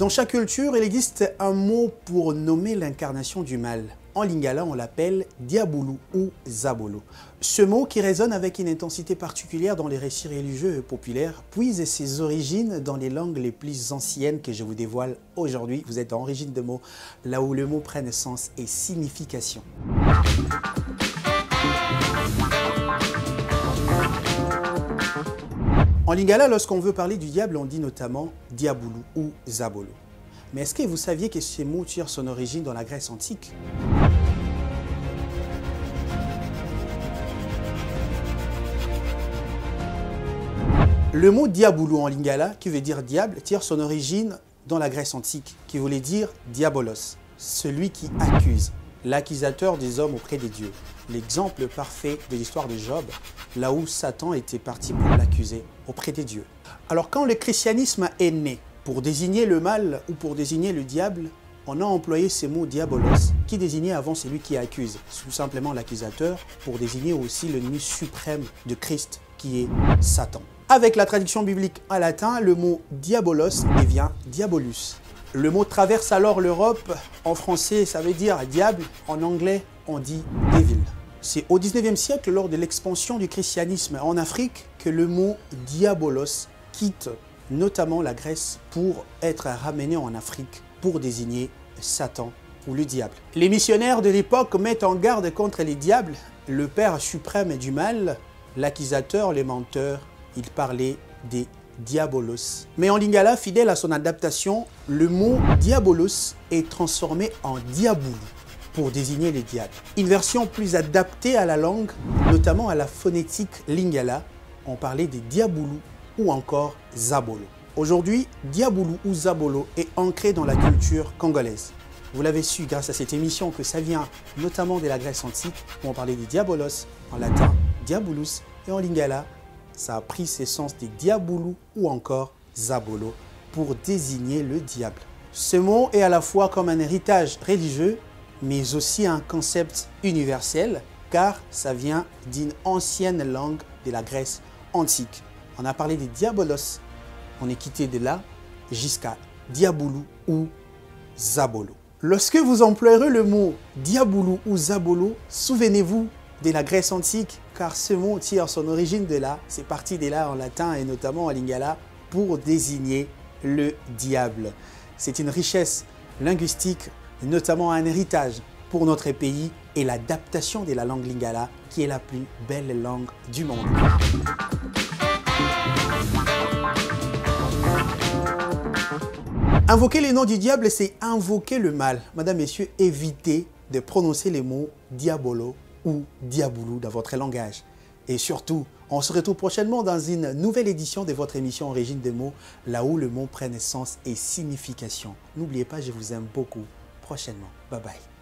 Dans chaque culture, il existe un mot pour nommer l'incarnation du mal. En lingala, on l'appelle Diabulu ou Zabolo. Ce mot, qui résonne avec une intensité particulière dans les récits religieux et populaires, puise ses origines dans les langues les plus anciennes que je vous dévoile aujourd'hui. Vous êtes dans Origine de mots, là où le mot prend sens et signification. En lingala, lorsqu'on veut parler du diable, on dit notamment Diabulu ou Zabolo. Mais est-ce que vous saviez que ce mot tire son origine dans la Grèce antique? Le mot Diabulu en lingala, qui veut dire diable, tire son origine dans la Grèce antique, qui voulait dire diabolos, celui qui accuse, l'accusateur des hommes auprès des dieux. L'exemple parfait de l'histoire de Job, là où Satan était parti pour l'accuser auprès des dieux. Alors quand le christianisme est né, pour désigner le mal ou pour désigner le diable, on a employé ce mot diabolos, qui désignait avant celui qui accuse, tout simplement l'accusateur, pour désigner aussi l'ennemi suprême de Christ, qui est Satan. Avec la traduction biblique en latin, le mot diabolos devient diabolus. Le mot traverse alors l'Europe. En français, ça veut dire diable. En anglais, on dit devil. C'est au 19e siècle, lors de l'expansion du christianisme en Afrique, que le mot diabolos quitte notamment la Grèce pour être ramené en Afrique pour désigner Satan ou le diable. Les missionnaires de l'époque mettent en garde contre les diables, le père suprême du mal, l'accusateur, les menteurs. Ils parlaient des diabolos. Mais en lingala, fidèle à son adaptation, le mot diabolos est transformé en diabulu pour désigner les diables. Une version plus adaptée à la langue, notamment à la phonétique lingala, on parlait des diabulu ou encore zabolo. Aujourd'hui, diabulu ou zabolo est ancré dans la culture congolaise. Vous l'avez su grâce à cette émission que ça vient notamment de la Grèce antique, où on parlait des diabolos, en latin diabolus, et en lingala, ça a pris ses sens des diabulu ou encore zabolo pour désigner le diable. Ce mot est à la fois comme un héritage religieux, mais aussi un concept universel, car ça vient d'une ancienne langue de la Grèce antique. On a parlé des diabolos, on est quitté de là jusqu'à diabulu ou zabolo. Lorsque vous emploierez le mot diabulu ou zabolo, souvenez-vous de la Grèce antique, car ce mot tire son origine de là, c'est parti de là en latin et notamment en lingala pour désigner le diable. C'est une richesse linguistique, notamment un héritage pour notre pays et l'adaptation de la langue lingala qui est la plus belle langue du monde. Invoquer les noms du diable, c'est invoquer le mal. Madame, messieurs, évitez de prononcer les mots diabolo ou diabulu dans votre langage. Et surtout, on se retrouve prochainement dans une nouvelle édition de votre émission Origine des mots, là où le mot prend sens et signification. N'oubliez pas, je vous aime beaucoup. Prochainement. Bye bye.